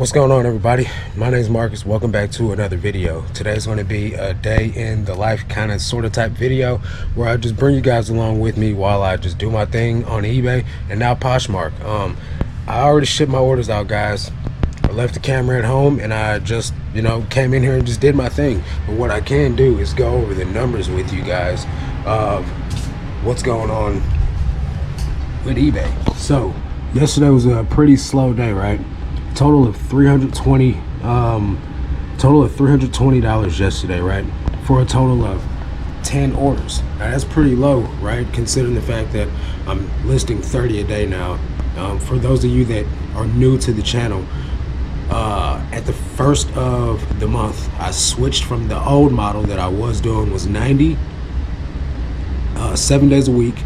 What's going on, everybody? My name is Marcus. Welcome back to another video. Today's going to be a day in the life kind of sort of type video where I just bring you guys along with me while I just do my thing on eBay and now Poshmark. I already shipped my orders out, guys. I left the camera at home and I just, came in here and just did my thing. But what I can do is go over the numbers with you guys of what's going on with eBay. So yesterday was a pretty slow day, right? Total of $320 yesterday, right? For a total of 10 orders. Now that's pretty low, right? Considering the fact that I'm listing 30 a day now. For those of you that are new to the channel, at the first of the month, I switched from the old model that I was doing was 90, 7 days a week,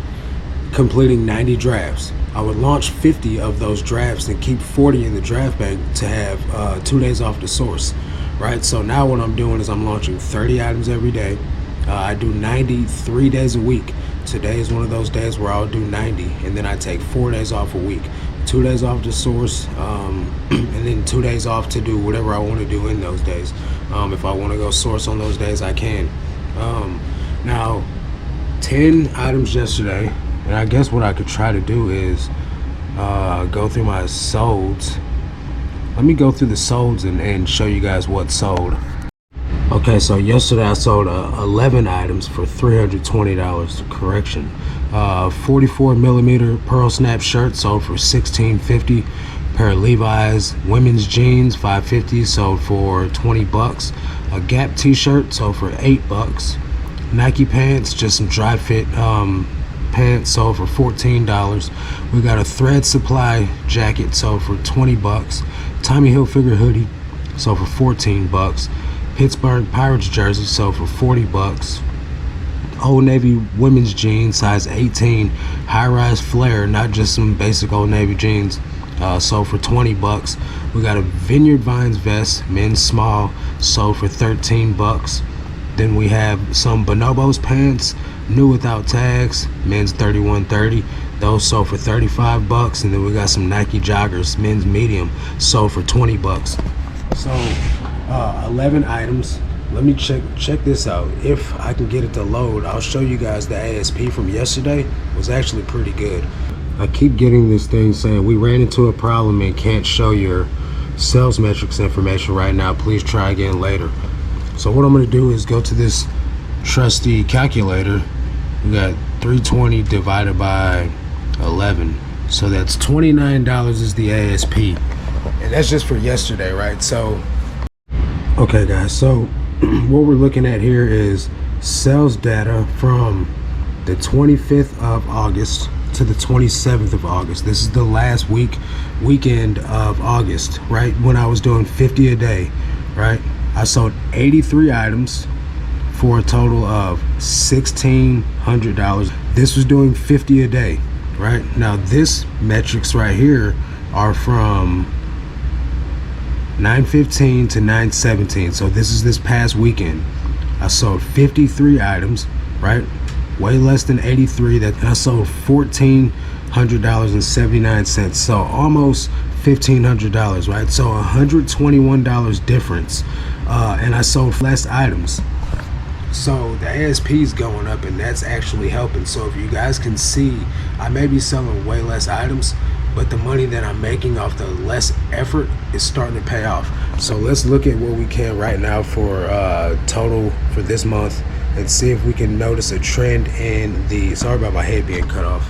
completing 90 drafts. I would launch 50 of those drafts and keep 40 in the draft bank to have 2 days off the source, right? So now what I'm doing is I'm launching 30 items every day. I do 90 3 days a week. Today is one of those days where I'll do 90, and then I take 4 days off a week. 2 days off the source, and then 2 days off to do whatever I want to do in those days. If I want to go source on those days, I can. Now, 10 items yesterday. And I guess what I could try to do is go through my solds. Let me go through the solds and show you guys what sold. Okay, so yesterday I sold 11 items for $320. Correction. 44 millimeter pearl snap shirt sold for $16.50. Pair of Levi's women's jeans, $5.50, sold for $20. A Gap t-shirt sold for $8. Nike pants, just some dry fit pants, sold for $14. We got a Thread Supply jacket, sold for $20. Tommy Hilfiger hoodie, sold for $14. Pittsburgh Pirates jersey, sold for $40. Old Navy women's jeans, size 18, high-rise flare, not just some basic Old Navy jeans, sold for $20. We got a Vineyard Vines vest, men's small, sold for $13. Then we have some Bonobos pants, new without tags, men's 31-30. Those sold for $35. And then we got some Nike joggers, men's medium, sold for $20. So 11 items. Let me check this out. If I can get it to load, I'll show you guys the ASP from yesterday. It was actually pretty good. I keep getting this thing saying we ran into a problem and can't show your sales metrics information right now. Please try again later. So what I'm going to do is go to this trusty calculator. We got 320 divided by 11. So that's $29 is the ASP. And that's just for yesterday, right? So, okay guys, so what we're looking at here is sales data from the 25th of August to the 27th of August. This is the last weekend of August, right? When I was doing 50 a day, right? I sold 83 items for a total of $1,600. This was doing 50 a day, right? Now this metrics right here are from 9/15 to 9/17. So this is this past weekend. I sold 53 items, right? Way less than 83. That I sold $1,400.79. So almost $1,500, right? So $121 difference. And I sold less items. So the ASP is going up, and that's actually helping. So if you guys can see, I may be selling way less items, but the money that I'm making off the less effort is starting to pay off. So let's look at what we can right now for total for this month and see if we can notice a trend in the, sorry about my head being cut off,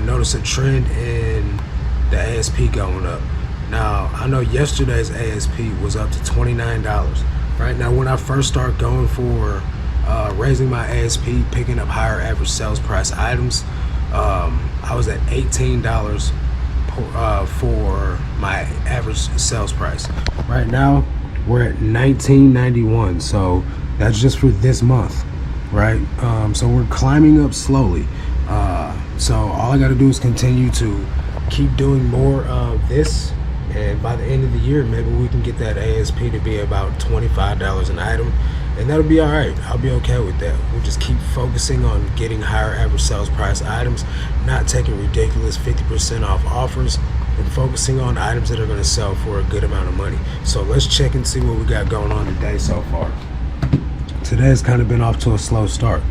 notice a trend in the ASP going up. Now, I know yesterday's ASP was up to $29. Right now, when I first start going for raising my ASP, picking up higher average sales price items, I was at $18 for my average sales price. Right now, we're at $19.91. So that's just for this month, right? So we're climbing up slowly. So all I got to do is continue to keep doing more of this. And by the end of the year, maybe we can get that ASP to be about $25 an item, and that'll be all right. I'll be okay with that. We'll just keep focusing on getting higher average sales price items, not taking ridiculous 50% off offers, and focusing on items that are going to sell for a good amount of money. So let's check and see what we got going on today so far. Today has kind of been off to a slow start.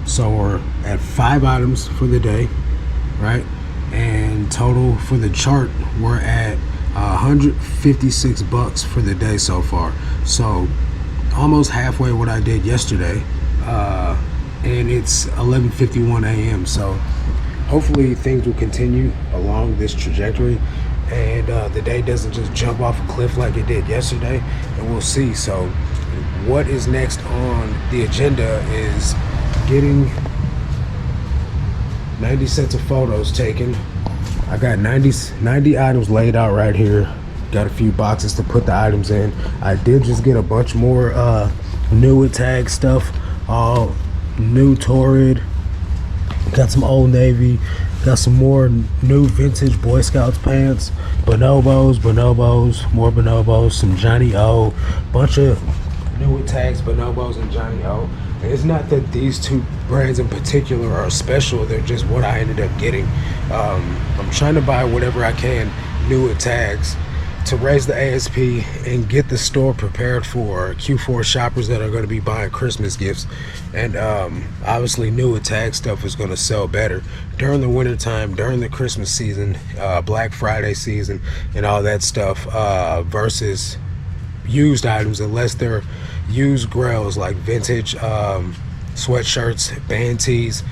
So we're at 5 items for the day, right? And total for the chart, we're at $156 for the day so far. So almost halfway what I did yesterday, and it's 11:51 a.m. So hopefully things will continue along this trajectory, and the day doesn't just jump off a cliff like it did yesterday, and we'll see. So what is next on the agenda is getting 90 sets of photos taken. I got 90 items laid out right here. Got a few boxes to put the items in. I did just get a bunch more new with tag stuff, all new Torrid. Got some Old Navy. Got some more new vintage Boy Scouts pants, bonobos, more bonobos, some Johnny O, bunch of new with tags, bonobos and Johnny O. And it's not that these two brands in particular are special, they're just what I ended up getting. I'm trying to buy whatever I can new with tags to raise the ASP and get the store prepared for Q4 shoppers that are going to be buying Christmas gifts. And obviously new with tag stuff is going to sell better during the winter time, during the Christmas season, Black Friday season, and all that stuff, versus used items, unless they're used grails like vintage sweatshirts, band tees,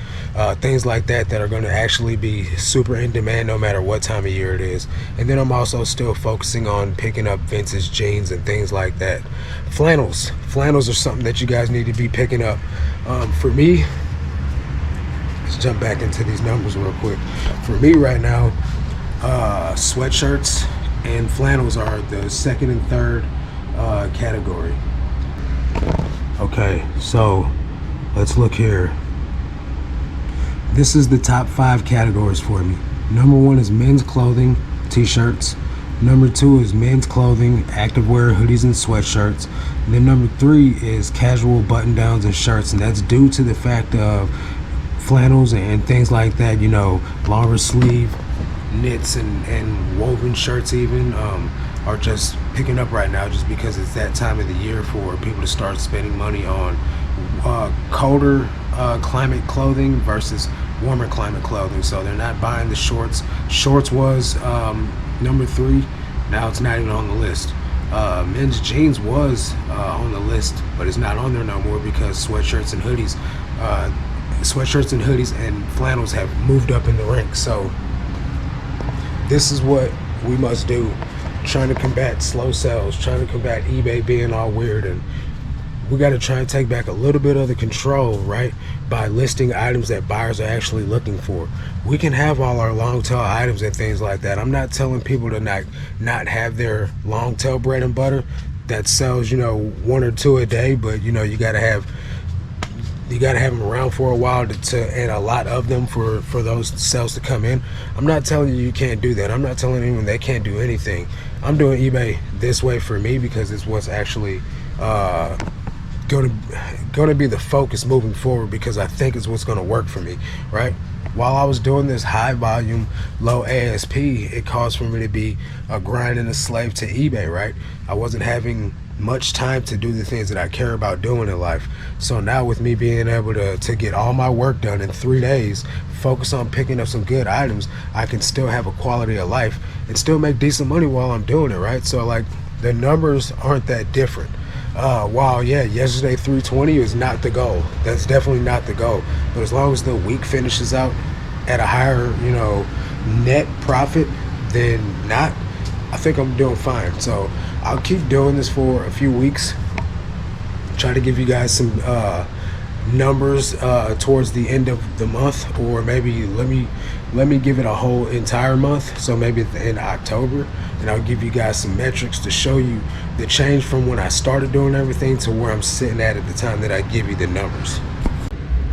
things like that are going to actually be super in demand no matter what time of year it is. And then I'm also still focusing on picking up vintage jeans and things like that. Flannels are something that you guys need to be picking up. For me, let's jump back into these numbers real quick. For me right now, sweatshirts and flannels are the second and third category. Okay, so let's look here. This is the top 5 categories for me. Number 1 is men's clothing, t-shirts. Number 2 is men's clothing, activewear, hoodies and sweatshirts. And then number 3 is casual button-downs and shirts, and that's due to the fact of flannels and things like that, you know, longer sleeve knits and woven shirts even are just picking up right now, just because it's that time of the year for people to start spending money on colder climate clothing versus warmer climate clothing. So they're not buying the shorts. Shorts was number 3. Now it's not even on the list. Men's jeans was on the list, but it's not on there no more because sweatshirts and hoodies and flannels have moved up in the ranks. So this is what we must do, trying to combat slow sales, trying to combat eBay being all weird, and we got to try and take back a little bit of the control, right, by listing items that buyers are actually looking for. We can have all our long tail items and things like that. I'm not telling people to not have their long tail bread and butter that sells, you know, 1 or 2 a day, but you know, you got to have them around for a while and a lot of them for those sales to come in. I'm not telling you can't do that. I'm not telling anyone they can't do anything. I'm doing eBay this way for me because it's what's actually going to be the focus moving forward, because I think it's what's going to work for me, right? While I was doing this high volume, low ASP, it caused for me to be a grind and a slave to eBay, right? I wasn't having much time to do the things that I care about doing in life. So now with me being able to get all my work done in 3 days, focus on picking up some good items, I can still have a quality of life and still make decent money while I'm doing it, right? So like the numbers aren't that different. While yeah, yesterday 320 is not the goal. That's definitely not the goal. But as long as the week finishes out at a higher, you know, net profit than not, I think I'm doing fine. So I'll keep doing this for a few weeks. Try to give you guys some numbers towards the end of the month, or maybe let me give it a whole entire month. So maybe in October, and I'll give you guys some metrics to show you the change from when I started doing everything to where I'm sitting at the time that I give you the numbers.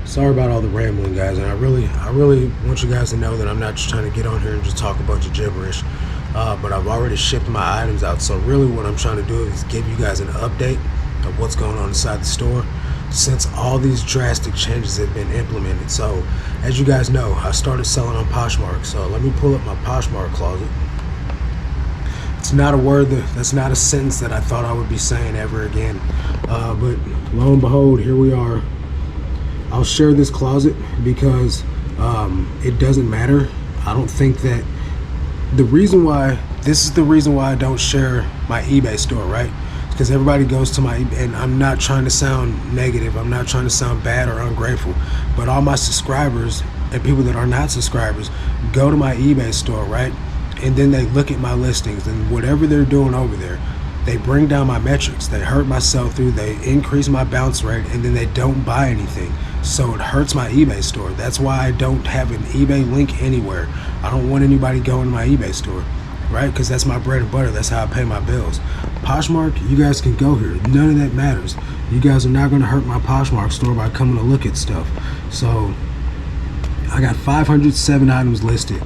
Sorry about all the rambling, guys, and I really want you guys to know that I'm not just trying to get on here and just talk a bunch of gibberish. But I've already shipped my items out, so really what I'm trying to do is give you guys an update of what's going on inside the store since all these drastic changes have been implemented. So as you guys know, I started selling on Poshmark, so let me pull up my Poshmark closet. That's not a word, that's not a sentence that I thought I would be saying ever again. But lo and behold, here we are. I'll share this closet because it doesn't matter. I don't think that this is the reason why I don't share my eBay store, right? Because everybody goes to my, and I'm not trying to sound negative, I'm not trying to sound bad or ungrateful, but all my subscribers and people that are not subscribers go to my eBay store, right? And then they look at my listings, and whatever they're doing over there, they bring down my metrics, they hurt my sell-through, they increase my bounce rate, and then they don't buy anything. So it hurts my eBay store. That's why I don't have an eBay link anywhere. I don't want anybody going to my eBay store, right? Because that's my bread and butter. That's how I pay my bills. Poshmark, you guys can go here. None of that matters. You guys are not going to hurt my Poshmark store by coming to look at stuff. So I got 507 items listed.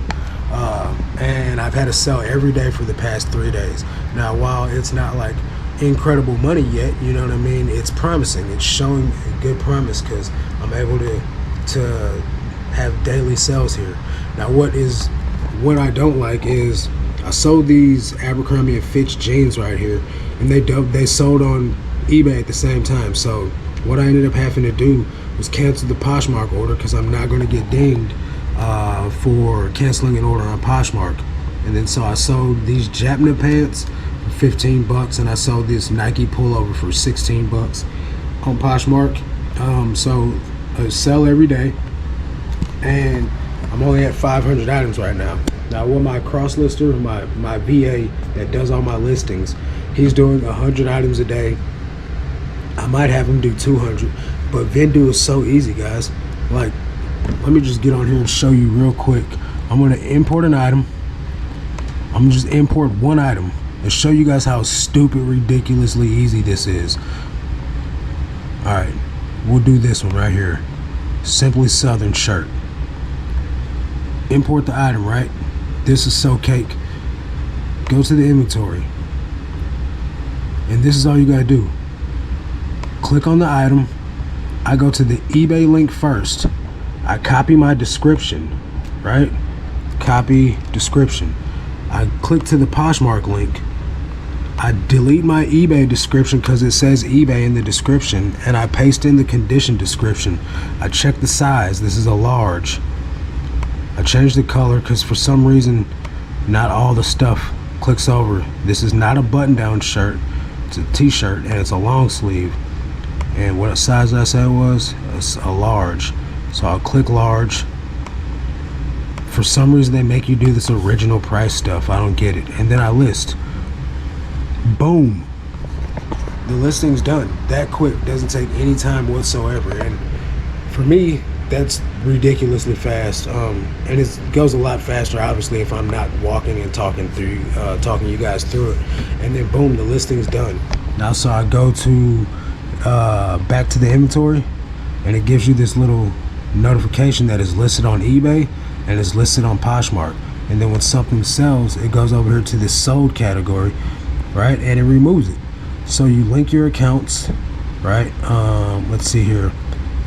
And I've had to sell every day for the past 3 days. Now, while it's not like incredible money yet, you know what I mean, it's promising. It's showing a good promise because I'm able to have daily sales here. Now, what I don't like is I sold these Abercrombie & Fitch jeans right here, and they sold on eBay at the same time. So what I ended up having to do was cancel the Poshmark order because I'm not going to get dinged for canceling an order on Poshmark. And then so I sold these Japna pants for 15 bucks, and I sold this Nike pullover for 16 bucks on Poshmark. So I sell every day, and I'm only at 500 items right now. Now, what my cross lister, my VA that does all my listings, he's doing 100 items a day. I might have him do 200, but Vendu is so easy, guys. Like, let me just get on here and show you real quick. I'm gonna import an item. I'm gonna just import one item and show you guys how stupid, ridiculously easy this is. All right, we'll do this one right here. Simply Southern shirt. Import the item, right? This is so cake. Go to the inventory. And this is all you gotta do. Click on the item. I go to the eBay link first. I copy my description, right? Copy description. I click to the Poshmark link. I delete my eBay description because it says eBay in the description, and I paste in the condition description. I check the size. This is a large. I change the color because for some reason not all the stuff clicks over. This is not a button-down shirt. It's a t-shirt, and it's a long sleeve. And what size I said was? It's a large. So I'll click large. For some reason they make you do this original price stuff. I don't get it. And then I list. Boom. The listing's done. That quick. Doesn't take any time whatsoever. And for me, that's ridiculously fast. And it goes a lot faster, obviously, if I'm not walking and talking you guys through it. And then boom, the listing's done. Now, so I go to back to the inventory, and it gives you this little notification that is listed on eBay and is listed on Poshmark. And then when something sells, it goes over here to this sold category, right? And it removes it. So you link your accounts, right? Let's see here.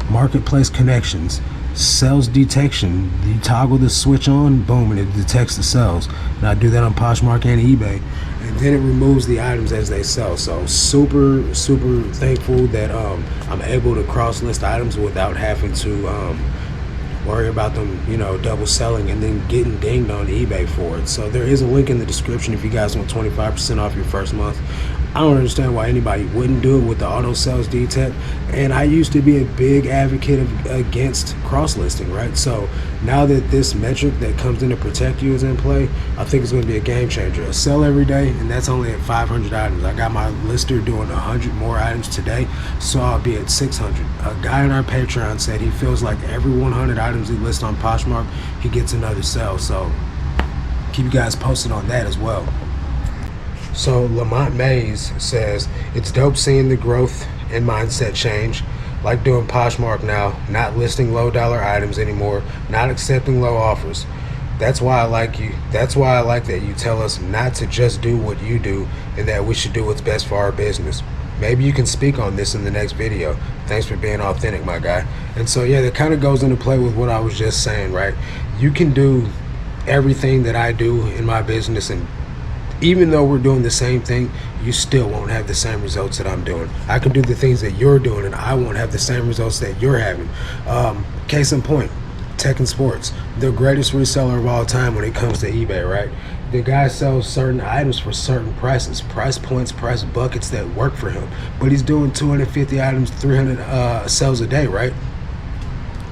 Marketplace connections, sales detection. You toggle the switch on, boom, and it detects the sales. And I do that on Poshmark and eBay. And then it removes the items as they sell. So super thankful that I'm able to cross list items without having to worry about them, you know, double selling and then getting dinged on eBay for it. So there is a link in the description if you guys want 25% off your first month. I don't understand why anybody wouldn't do it with the auto sales detect. And I used to be a big advocate against cross-listing, right? So now that this metric that comes in to protect you is in play, I think it's going to be a game changer. I sell every day, and that's only at 500 items. I got my lister doing 100 more items today, so I'll be at 600. A guy on our Patreon said he feels like every 100 items he lists on Poshmark, he gets another sale. So keep you guys posted on that as well. So Lamont Mays says, it's dope seeing the growth and mindset change, like doing Poshmark now, not listing low dollar items anymore, not accepting low offers. That's why I like you. That's why I like that you tell us not to just do what you do and that we should do what's best for our business. Maybe you can speak on this in the next video. Thanks for being authentic, my guy. And so yeah, that kind of goes into play with what I was just saying, right? You can do everything that I do in my business and Even though we're doing the same thing, you still won't have the same results that I'm doing. I can do the things that you're doing and I won't have the same results that you're having. Case in point, Tech and Sports, the greatest reseller of all time when it comes to eBay, right? The guy sells certain items for certain prices, price points, price buckets that work for him. But he's doing 250 items, 300 sales a day, right?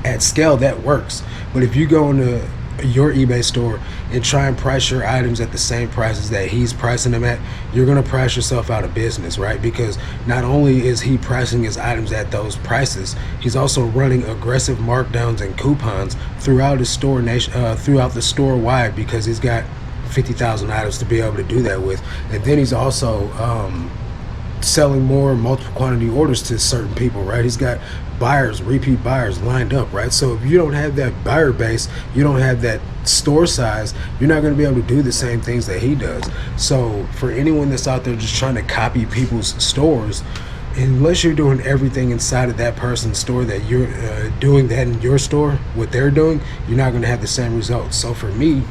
At scale, that works. But if you go into your eBay store and try and price your items at the same prices that he's pricing them at, you're going to price yourself out of business, right? Because not only is he pricing his items at those prices, he's also running aggressive markdowns and coupons throughout his store throughout the store wide, because he's got 50,000 items to be able to do that with. And then he's also selling more multiple quantity orders to certain people, right? He's got buyers, repeat buyers lined up, right? So if you don't have that buyer base, you don't have that store size, you're not going to be able to do the same things that he does. So for anyone that's out there just trying to copy people's stores, unless you're doing everything inside of that person's store that you're doing that in your store, what they're doing, you're not going to have the same results. So for me,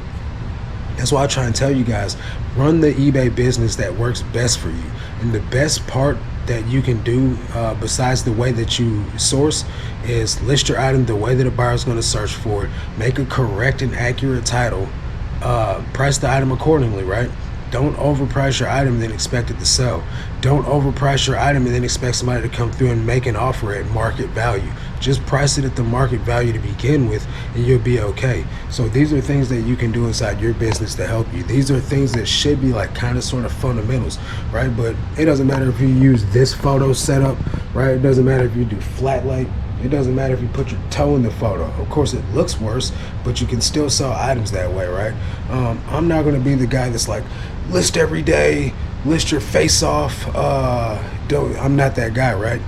that's why I try and tell you guys, run the eBay business that works best for you. And the best part that you can do, besides the way that you source, is list your item the way that a buyer is going to search for it, make a correct and accurate title, price the item accordingly, right? Don't overprice your item and then expect it to sell. Don't overprice your item and then expect somebody to come through and make an offer at market value. Just price it at the market value to begin with and you'll be okay. So these are things that you can do inside your business to help you. These are things that should be like kind of sort of fundamentals, right? But it doesn't matter if you use this photo setup, right? It doesn't matter if you do flat light. It doesn't matter if you put your toe in the photo. Of course, it looks worse, but you can still sell items that way, right? I'm not going to be the guy that's like, list every day, list your face off. I'm not that guy, right?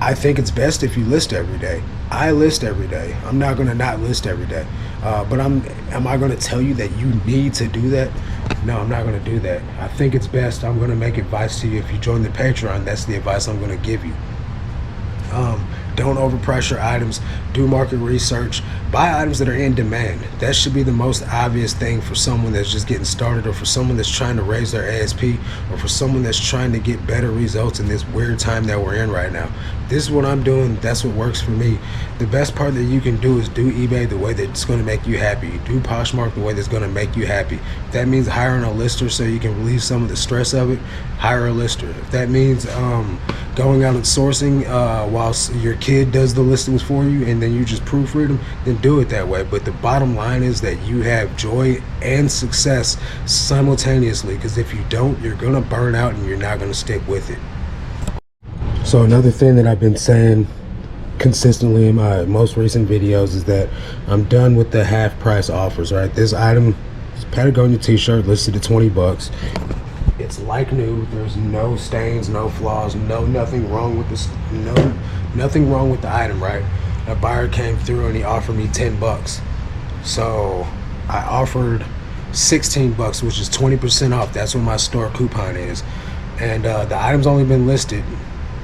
I think it's best if you list every day. I list every day. I'm not going to not list every day. But am I going to tell you that you need to do that? No, I'm not going to do that. I think it's best. I'm going to make advice to you. If you join the Patreon, that's the advice I'm going to give you. Don't overprice your items. Do market research. Buy items that are in demand. That should be the most obvious thing for someone that's just getting started, or for someone that's trying to raise their ASP, or for someone that's trying to get better results in this weird time that we're in right now. This is what I'm doing. That's what works for me. The best part that you can do is do eBay the way that's going to make you happy. Do Poshmark the way that's going to make you happy. If that means hiring a lister so you can relieve some of the stress of it, hire a lister. If that means going out and sourcing whilst your kid does the listings for you and then you just proofread them, then do it that way. But the bottom line is that you have joy and success simultaneously, because if you don't, you're going to burn out and you're not going to stick with it. So another thing that I've been saying consistently in my most recent videos is that I'm done with the half price offers, right? This item, this Patagonia t-shirt, listed at 20 bucks. It's like new. There's no stains, no flaws, nothing wrong with this, nothing wrong with the item, right? A buyer came through and he offered me 10 bucks. So I offered 16 bucks, which is 20% off. That's what my store coupon is. And the item's only been listed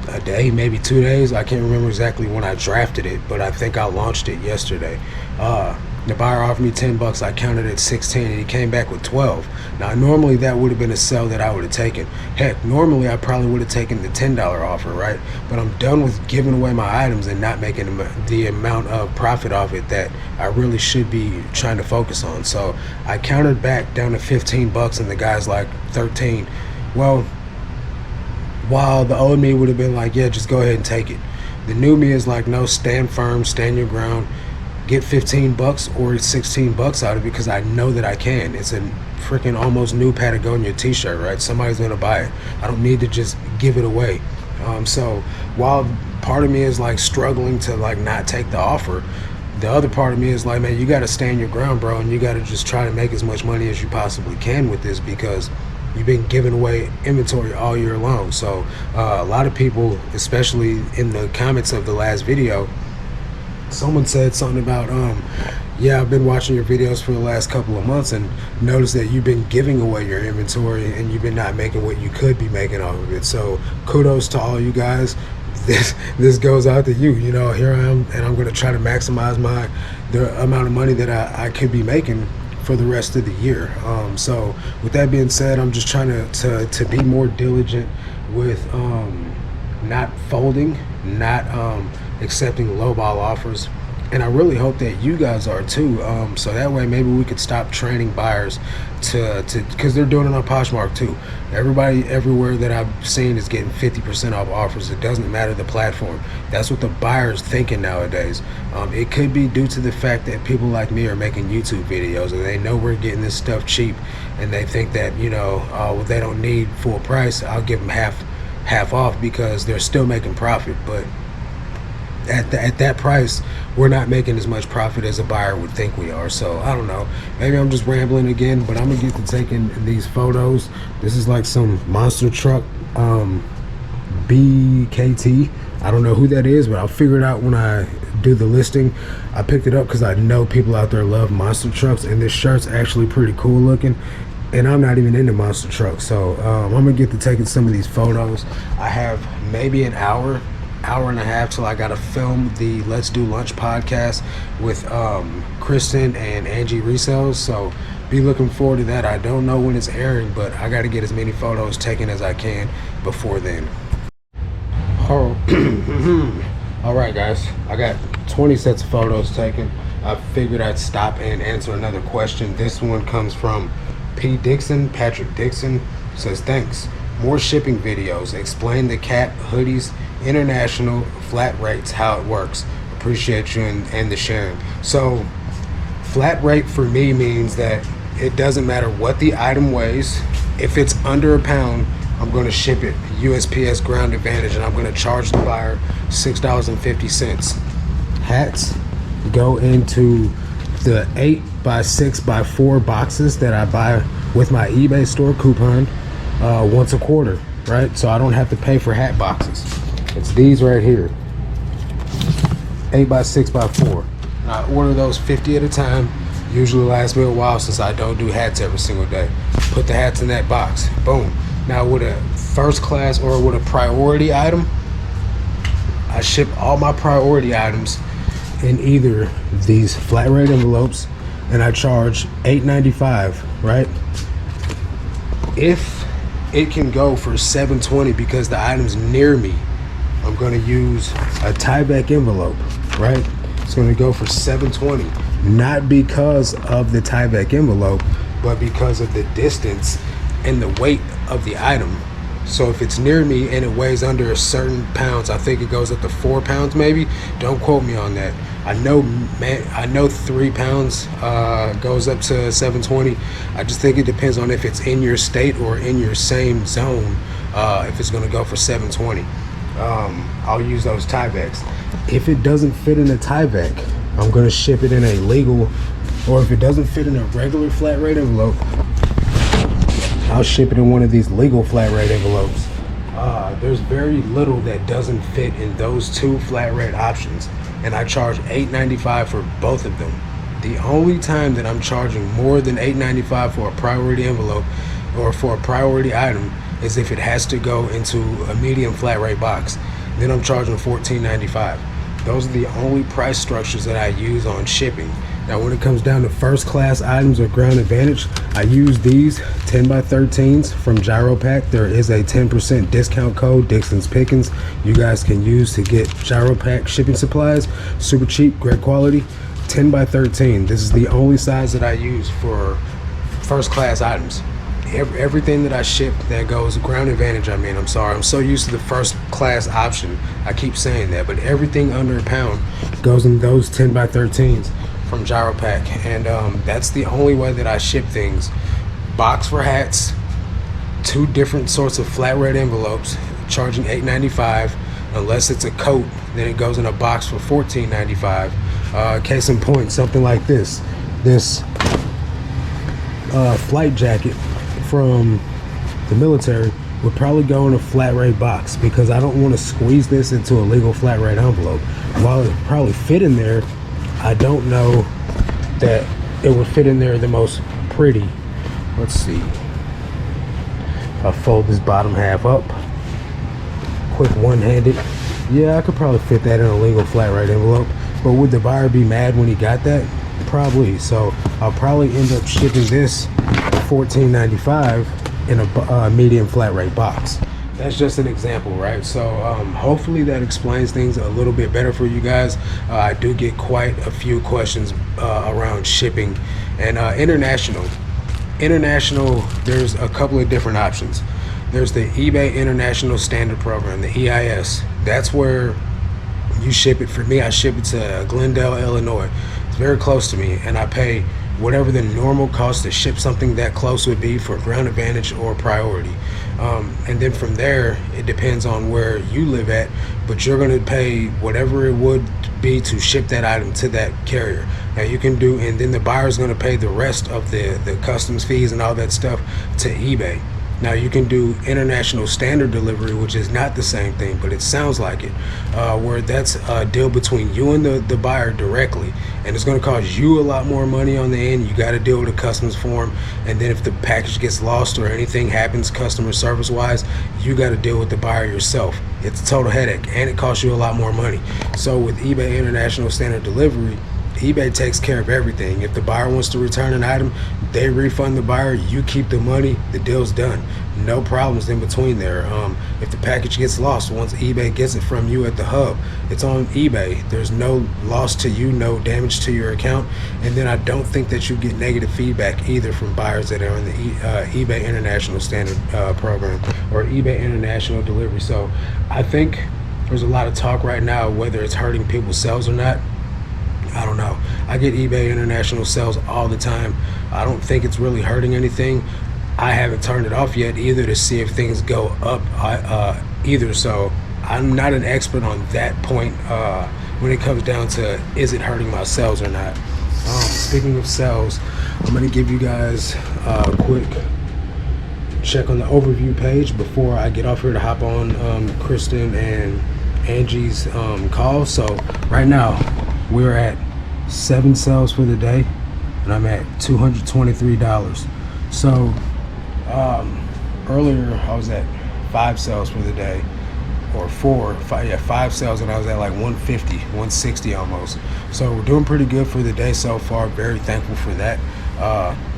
a day, maybe 2 days. I can't remember exactly when I drafted it, but I think I launched it yesterday. The buyer offered me 10 bucks. I counted at 16 and he came back with 12. Now, normally that would have been a sell that I would have taken. Heck, normally I probably would have taken the $10 offer, right? But I'm done with giving away my items and not making the amount of profit off it that I really should be trying to focus on. So I countered back down to 15 bucks and the guy's like 13. Well, while the old me would have been like, yeah, just go ahead and take it, the new me is like, no, stand firm, stand your ground, get 15 bucks or 16 bucks out of it, because I know that I can. It's a freaking almost new Patagonia t-shirt, right? Somebody's gonna buy it. I don't need to just give it away. So while part of me is like struggling to like not take the offer, the other part of me is like, man, you gotta stand your ground, bro, and you gotta just try to make as much money as you possibly can with this, because you've been giving away inventory all year long. So a lot of people, especially in the comments of the last video, someone said something about, yeah, I've been watching your videos for the last couple of months and noticed that you've been giving away your inventory and you've been not making what you could be making off of it. So kudos to all you guys. This goes out to you. You know, here I am, and I'm going to try to maximize the amount of money that I could be making for the rest of the year. So with that being said, I'm just trying to be more diligent with not folding, not accepting lowball offers. And I really hope that you guys are too. So that way maybe we could stop training buyers to because they're doing it on Poshmark too. Everybody everywhere that I've seen is getting 50% off offers. It doesn't matter the platform. That's what the buyer's thinking nowadays. It could be due to the fact that people like me are making YouTube videos and they know we're getting this stuff cheap, and they think that, you know, well, they don't need full price. I'll give them half off because they're still making profit. But at that price, we're not making as much profit as a buyer would think we are. So I don't know, maybe I'm just rambling again, but I'm gonna get to taking these photos. This is like some monster truck BKT. I don't know who that is, but I'll figure it out when I do the listing. I picked it up because I know people out there love monster trucks, and this shirt's actually pretty cool looking, and I'm not even into monster trucks. So I'm gonna get to taking some of these photos. I have maybe an hour and a half till I gotta film the Let's Do Lunch podcast with Kristen and Angie Resells. So be looking forward to that. I don't know when it's airing, but I gotta get as many photos taken as I can before then. All right guys, I got 20 sets of photos taken. I figured I'd stop and answer another question. This one comes from Patrick Dixon. Says, thanks, more shipping videos, explain the cat hoodies international flat rates, how it works. Appreciate you and the sharing. So flat rate for me means that it doesn't matter what the item weighs. If it's under a pound, I'm going to ship it USPS ground advantage, and I'm going to charge the buyer $6.50. Hats go into the 8x6x4 boxes that I buy with my eBay store coupon once a quarter, right? So I don't have to pay for hat boxes. It's these right here, 8x6x4. I order those 50 at a time. Usually lasts me a while since I don't do hats every single day. Put the hats in that box, boom. Now with a first class or with a priority item, I ship all my priority items in either these flat rate envelopes, and I charge $8.95, right? If it can go for $7.20 because the item's near me, I'm going to use a Tyvek envelope, right? It's going to go for $7.20, not because of the Tyvek envelope, but because of the distance and the weight of the item. So if it's near me and it weighs under a certain pounds, I think it goes up to 4 pounds maybe. Don't quote me on that. I know 3 pounds goes up to $7.20. I just think it depends on if it's in your state or in your same zone. If it's going to go for $7.20. I'll use those Tyveks. If it doesn't fit in a Tyvek, I'm going to ship it in a legal, or if it doesn't fit in a regular flat rate envelope, I'll ship it in one of these legal flat rate envelopes. There's very little that doesn't fit in those two flat rate options, and I charge $8.95 for both of them. The only time that I'm charging more than $8.95 for a priority envelope or for a priority item is if it has to go into a medium flat rate box. Then I'm charging $14.95. Those are the only price structures that I use on shipping. Now when it comes down to first class items or ground advantage, I use these 10x13s from Gyropack. There is a 10% discount code, Dixon's Pickens, you guys can use to get Gyropack shipping supplies. Super cheap, great quality. 10x13. This is the only size that I use for first class items. Everything that I ship that goes ground advantage, I'm sorry, I'm so used to the first class option, I keep saying that, but everything under a pound goes in those 10x13s from Gyropack, and that's the only way that I ship things. Box for hats, 2 different sorts of flat rate envelopes, charging $8.95. Unless it's a coat, then it goes in a box for $14.95. Case in point, something like this flight jacket from the military would probably go in a flat rate box because I don't want to squeeze this into a legal flat rate envelope. While it probably fit in there, I don't know that it would fit in there the most pretty. Let's see. If I fold this bottom half up, quick one-handed, yeah, I could probably fit that in a legal flat rate envelope. But would the buyer be mad when he got that? probably. So I'll probably end up shipping this for $14.95 in a medium flat rate box. That's just an example, right? So hopefully that explains things a little bit better for you guys. I do get quite a few questions around shipping and international. There's a couple of different options. There's the eBay International Standard Program, the EIS. That's where you ship it. For me, I ship it to Glendale, Illinois. It's very close to me, and I pay whatever the normal cost to ship something that close would be for ground advantage or priority. And then from there, it depends on where you live at, but you're going to pay whatever it would be to ship that item to that carrier. Now you can do, and then the buyer's going to pay the rest of the customs fees and all that stuff to eBay. Now you can do international standard delivery, which is not the same thing, but it sounds like it, where that's a deal between you and the buyer directly, and it's going to cost you a lot more money on the end. You got to deal with a customs form, and then if the package gets lost or anything happens customer service wise, you got to deal with the buyer yourself. It's a total headache, and it costs you a lot more money. So with eBay International Standard Delivery, eBay takes care of everything. If the buyer wants to return an item, they refund the buyer, you keep the money, the deal's done. No problems in between there. If the package gets lost, once eBay gets it from you at the hub, it's on eBay. There's no loss to you, no damage to your account. And then I don't think that you get negative feedback either from buyers that are on the eBay International Standard Program or eBay International Delivery. So I think there's a lot of talk right now whether it's hurting people's sales or not. I don't know. I get eBay International sales all the time. I don't think it's really hurting anything. I haven't turned it off yet either to see if things go up either. So I'm not an expert on that point when it comes down to is it hurting my sales or not. Speaking of sales, I'm going to give you guys a quick check on the overview page before I get off here to hop on Kristen and Angie's call. So right now we're at 7 sales for the day, and I'm at $223. So earlier I was at 5 sales for the day, or 5 sales, and I was at like 150, 160 almost. So we're doing pretty good for the day so far. Very thankful for that.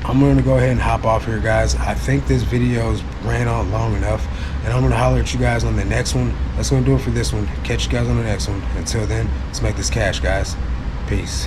I'm going to go ahead and hop off here, guys. I think this video's ran on long enough, and I'm going to holler at you guys on the next one. That's going to do it for this one. Catch you guys on the next one. Until then, let's make this cash, guys. Peace.